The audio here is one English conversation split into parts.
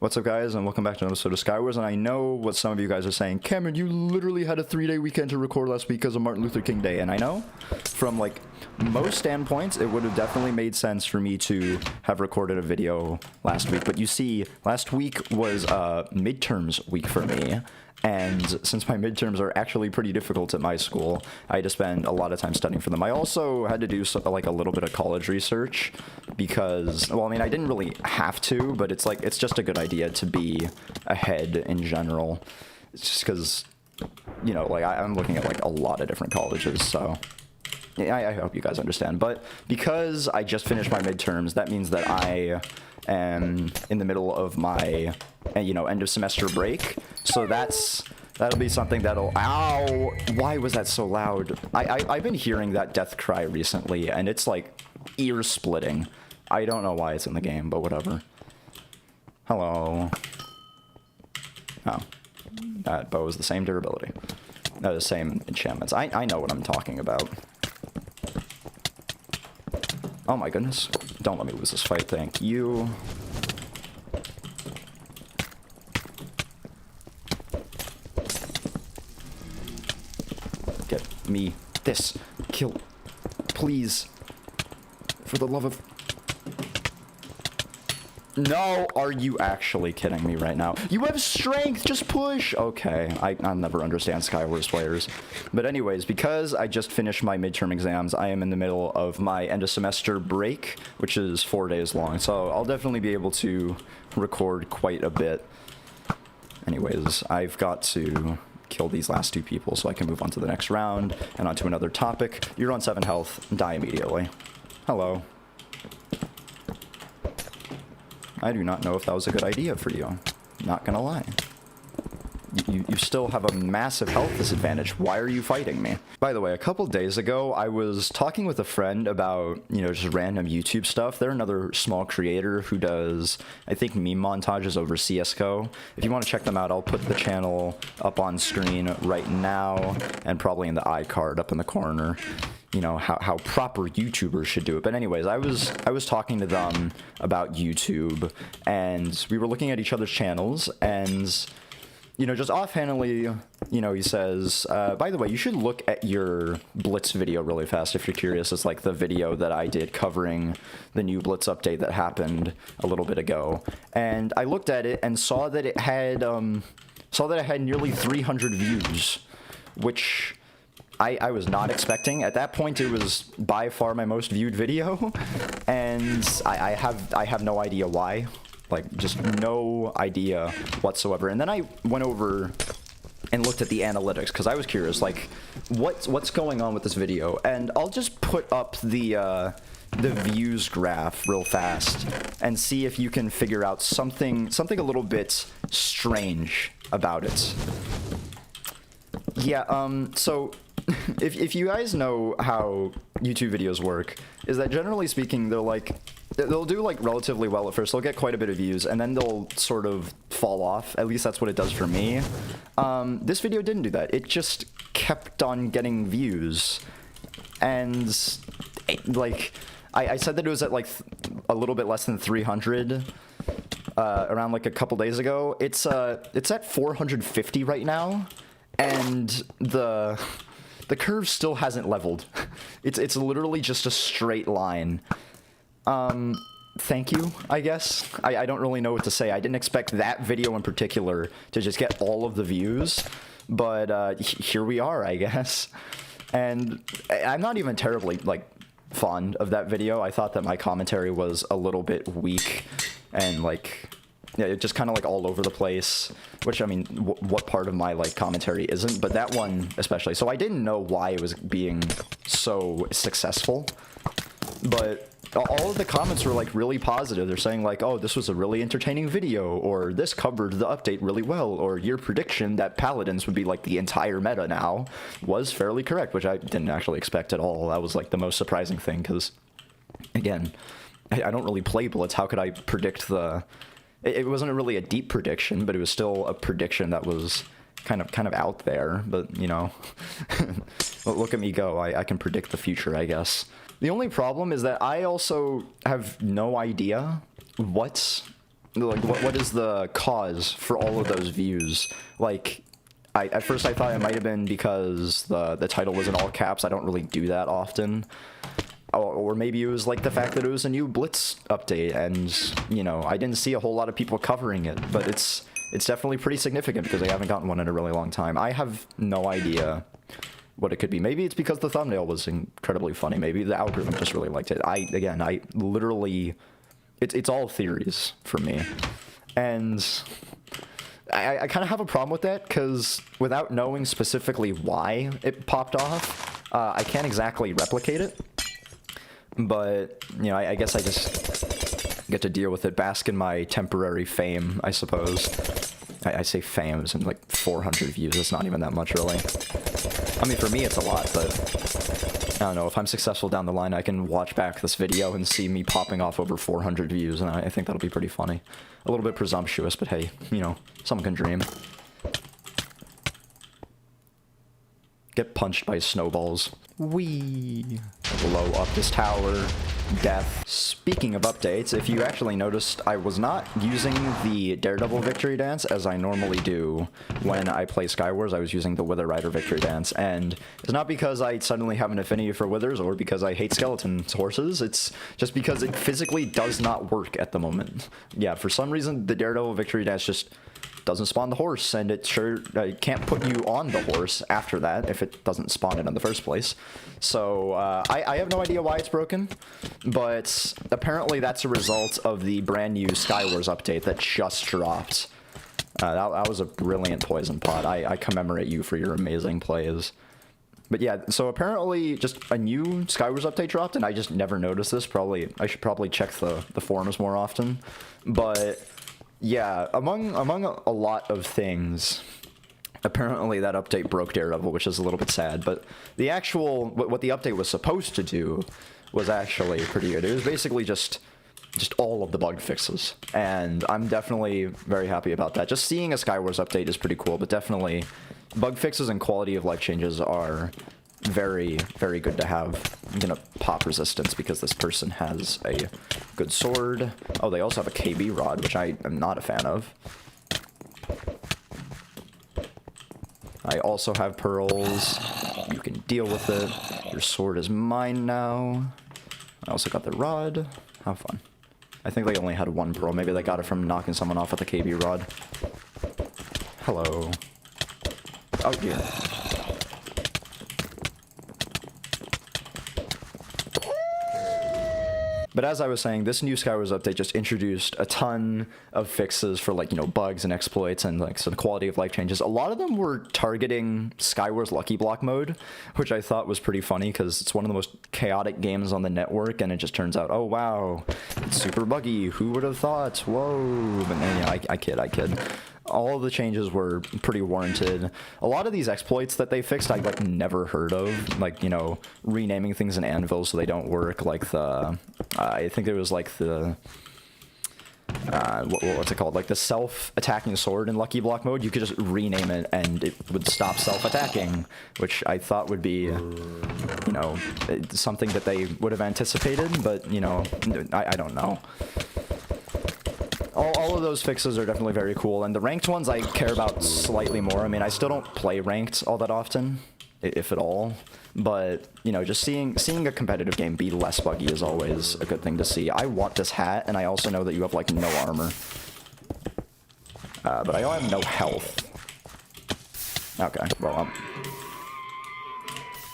What's up, guys, and welcome back to another episode of Skywars. And I know what some of you guys are saying. Cameron, you literally had a 3-day weekend to record last week because of Martin Luther King Day. And I know, from like most standpoints, it would have definitely made sense for me to have recorded a video last week. But you see, last week was midterms week for me. And since my midterms are actually pretty difficult at my school, I had to spend a lot of time studying for them. I also had to do like a little bit of college research because, well, I mean, I didn't really have to, but it's like, it's just a good idea to be ahead in general. It's just because, you know, like I'm looking at like a lot of different colleges, so yeah, I hope you guys understand. But because I just finished my midterms, that means that I am in the middle of my, you know, end of semester break. So that'll be something that'll, ow, why was that so loud? I've been hearing that death cry recently, and it's like ear splitting. I don't know why it's in the game, but whatever. Hello. Oh, that bow is the same durability. No, the same enchantments. I know what I'm talking about. Oh my goodness. Don't let me lose this fight, thank you. Get me this. Kill. Please. For the love of... No, are you actually kidding me right now? You have strength, just push! Okay, I'll never understand Skywars players. But anyways, because I just finished my midterm exams, I am in the middle of my end of semester break, which is 4 days long, so I'll definitely be able to record quite a bit. Anyways, I've got to kill these last two people so I can move on to the next round and on to another topic. You're on 7 health, die immediately. Hello. I do not know if that was a good idea for you. Not gonna lie. You still have a massive health disadvantage. Why are you fighting me? By the way, a couple days ago, I was talking with a friend about, you know, just random YouTube stuff. They're another small creator who does, I think, meme montages over CSGO. If you want to check them out, I'll put the channel up on screen right now and probably in the iCard up in the corner. You know, how proper YouTubers should do it. But anyways, I was talking to them about YouTube, and we were looking at each other's channels, and, you know, just offhandedly, you know, he says, by the way, you should look at your Blitz video really fast if you're curious. It's like the video that I did covering the new Blitz update that happened a little bit ago. And I looked at it and saw that it had nearly 300 views, which I was not expecting. At that point, it was by far my most viewed video, and I have no idea why. Like, just no idea whatsoever. And then I went over and looked at the analytics, because I was curious, like, what's going on with this video? And I'll just put up the views graph real fast and see if you can figure out something a little bit strange about it. Yeah, so if you guys know how YouTube videos work, is that generally speaking, they'll do like relatively well at first. They'll get quite a bit of views, and then they'll sort of fall off. At least that's what it does for me. This video didn't do that. It just kept on getting views, and like I said that it was at like a little bit less than 300 around like a couple days ago. It's at 450 right now, and the curve still hasn't leveled. It's literally just a straight line. Thank you, I guess. I don't really know what to say. I didn't expect that video in particular to just get all of the views, but here we are, I guess. And I'm not even terribly, like, fond of that video. I thought that my commentary was a little bit weak and, like, yeah, just kind of like all over the place, which, I mean, what part of my like commentary isn't, but that one especially. So I didn't know why it was being so successful, but all of the comments were like really positive. They're saying like, oh, this was a really entertaining video, or this covered the update really well, or your prediction that paladins would be like the entire meta now was fairly correct, which I didn't actually expect at all. That was like the most surprising thing, because again, I don't really play Blitz. How could I predict the... It wasn't really a deep prediction, but it was still a prediction that was kind of out there. But, you know, look at me go. I can predict the future, I guess. The only problem is that I also have no idea what Like, what is the cause for all of those views? Like, at first I thought it might have been because the title was in all caps. I don't really do that often. Or maybe it was like the fact that it was a new Blitz update, and, you know, I didn't see a whole lot of people covering it, but it's definitely pretty significant because I haven't gotten one in a really long time. I have no idea what it could be. Maybe it's because the thumbnail was incredibly funny. Maybe the algorithm just really liked it. I literally, it's all theories for me. And I kind of have a problem with that, because without knowing specifically why it popped off, I can't exactly replicate it. But, you know, I guess I just get to deal with it, bask in my temporary fame, I suppose. I say fame, it's like 400 views, it's not even that much, really. I mean, for me, it's a lot, but I don't know, if I'm successful down the line, I can watch back this video and see me popping off over 400 views, and I think that'll be pretty funny. A little bit presumptuous, but hey, you know, someone can dream. Get punched by snowballs. Whee! Blow up this tower. Death. Speaking of updates, if you actually noticed, I was not using the Daredevil victory dance as I normally do when I play Skywars. I was using the Wither Rider victory dance, and it's not because I suddenly have an affinity for withers or because I hate skeleton horses. It's just because it physically does not work at the moment. Yeah, for some reason, the Daredevil victory dance just doesn't spawn the horse, and it sure can't put you on the horse after that if it doesn't spawn it in the first place. So I have no idea why it's broken, but apparently that's a result of the brand new Skywars update that just dropped. That was a brilliant poison pot. I commemorate you for your amazing plays. But yeah, so apparently just a new Skywars update dropped, and I just never noticed this. I should probably check the forums more often. But yeah, among a lot of things, apparently that update broke Daredevil, which is a little bit sad, but the actual, what the update was supposed to do was actually pretty good. It was basically just all of the bug fixes, and I'm definitely very happy about that. Just seeing a Skywars update is pretty cool, but definitely bug fixes and quality of life changes are very, very good to have. I'm gonna pop resistance because this person has a good sword. Oh, they also have a KB rod, which I am not a fan of. I also have pearls. You can deal with it. Your sword is mine now. I also got the rod. How fun. I think they only had one pearl. Maybe they got it from knocking someone off with a KB rod. Hello. Oh, dear. But as I was saying, this new Skywars update just introduced a ton of fixes for, like, you know, bugs and exploits and, like, some quality of life changes. A lot of them were targeting Skywars Lucky Block mode, which I thought was pretty funny because it's one of the most chaotic games on the network, and it just turns out, oh wow, it's super buggy. Who would have thought? Whoa. But yeah, I kid. All of the changes were pretty warranted. A lot of these exploits that they fixed, I, like, never heard of. Like, you know, renaming things in Anvil so they don't work, like the, I think there was, like, the, what's it called? Like, the self-attacking sword in Lucky Block mode, you could just rename it and it would stop self-attacking, which I thought would be, you know, something that they would have anticipated, but, you know, I don't know. All of those fixes are definitely very cool, and the ranked ones I care about slightly more. I mean, I still don't play ranked all that often, if at all, but, you know, just seeing a competitive game be less buggy is always a good thing to see. I want this hat, and I also know that you have, like, no armor. But I have no health. Okay, well,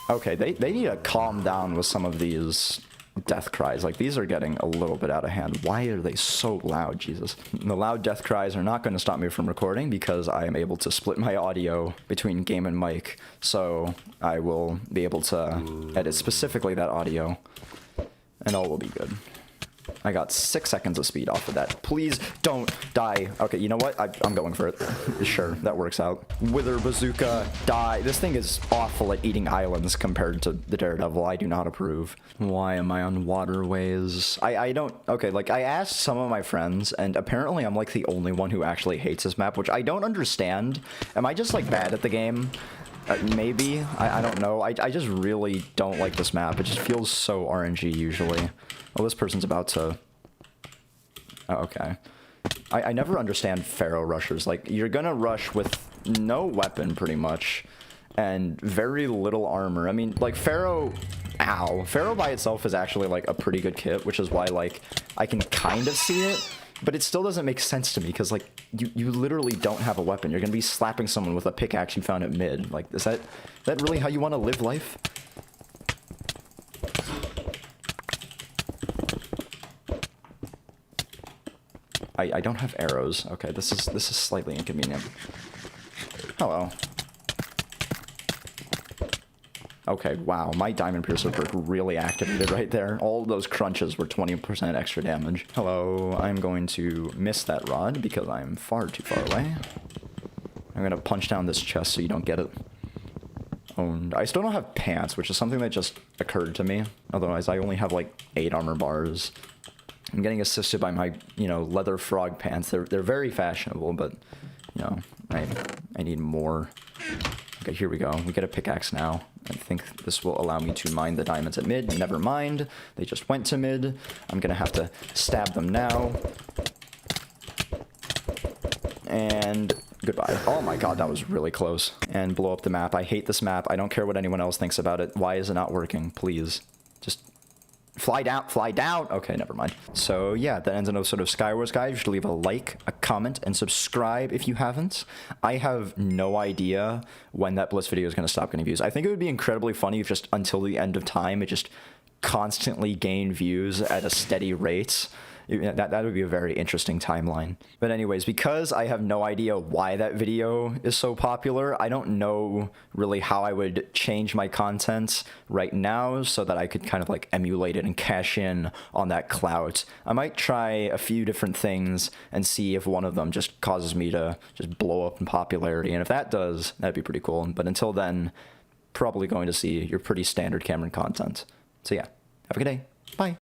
okay, they need to calm down with some of these death cries. Like, these are getting a little bit out of hand. Why are they so loud? Jesus. The loud death cries are not going to stop me from recording because I am able to split my audio between game and mic, so I will be able to edit specifically that audio, and all will be good. I got 6 seconds of speed off of that. Please don't die. Okay, you know what? I'm going for it. Sure, that works out. Wither bazooka, die. This thing is awful at eating islands compared to the Daredevil. I do not approve. Why am I on waterways? I don't... Okay, like, I asked some of my friends, and apparently I'm, like, the only one who actually hates this map, which I don't understand. Am I just, like, bad at the game? Maybe. I don't know. I just really don't like this map. It just feels so RNG usually. Well, this person's about to... Oh, okay. I never understand Pharaoh rushers. Like, you're gonna rush with no weapon, pretty much, and very little armor. I mean, like, Pharaoh... Ow. Pharaoh by itself is actually, like, a pretty good kit, which is why, like, I can kind of see it, but it still doesn't make sense to me, because, like, you literally don't have a weapon. You're gonna be slapping someone with a pickaxe you found at mid. Like, is that really how you want to live life? I don't have arrows. Okay, this is slightly inconvenient. Hello. Okay, wow, my Diamond Piercer perk really activated right there. All those crunches were 20% extra damage. Hello, I'm going to miss that rod because I'm far too far away. I'm gonna punch down this chest so you don't get it. Owned. I still don't have pants, which is something that just occurred to me. Otherwise, I only have like 8 armor bars. I'm getting assisted by my, you know, leather frog pants. They're very fashionable, but, you know, I need more. Okay, here we go. We get a pickaxe now. I think this will allow me to mine the diamonds at mid. Never mind. They just went to mid. I'm gonna have to stab them now. And goodbye. Oh my god, that was really close. And blow up the map. I hate this map. I don't care what anyone else thinks about it. Why is it not working? Please. Just fly down, fly down. Okay, never mind. So yeah, that ends another sort of Skywars, guys. You should leave a like, a comment, and subscribe if you haven't. I have no idea when that Blitz video is going to stop getting views. I think it would be incredibly funny if just until the end of time, it just constantly gained views at a steady rate. That would be a very interesting timeline. But anyways, because I have no idea why that video is so popular, I don't know really how I would change my content right now so that I could kind of like emulate it and cash in on that clout. I might try a few different things and see if one of them just causes me to just blow up in popularity. And if that does, that'd be pretty cool. But until then, probably going to see your pretty standard Cameron content. So yeah, have a good day. Bye.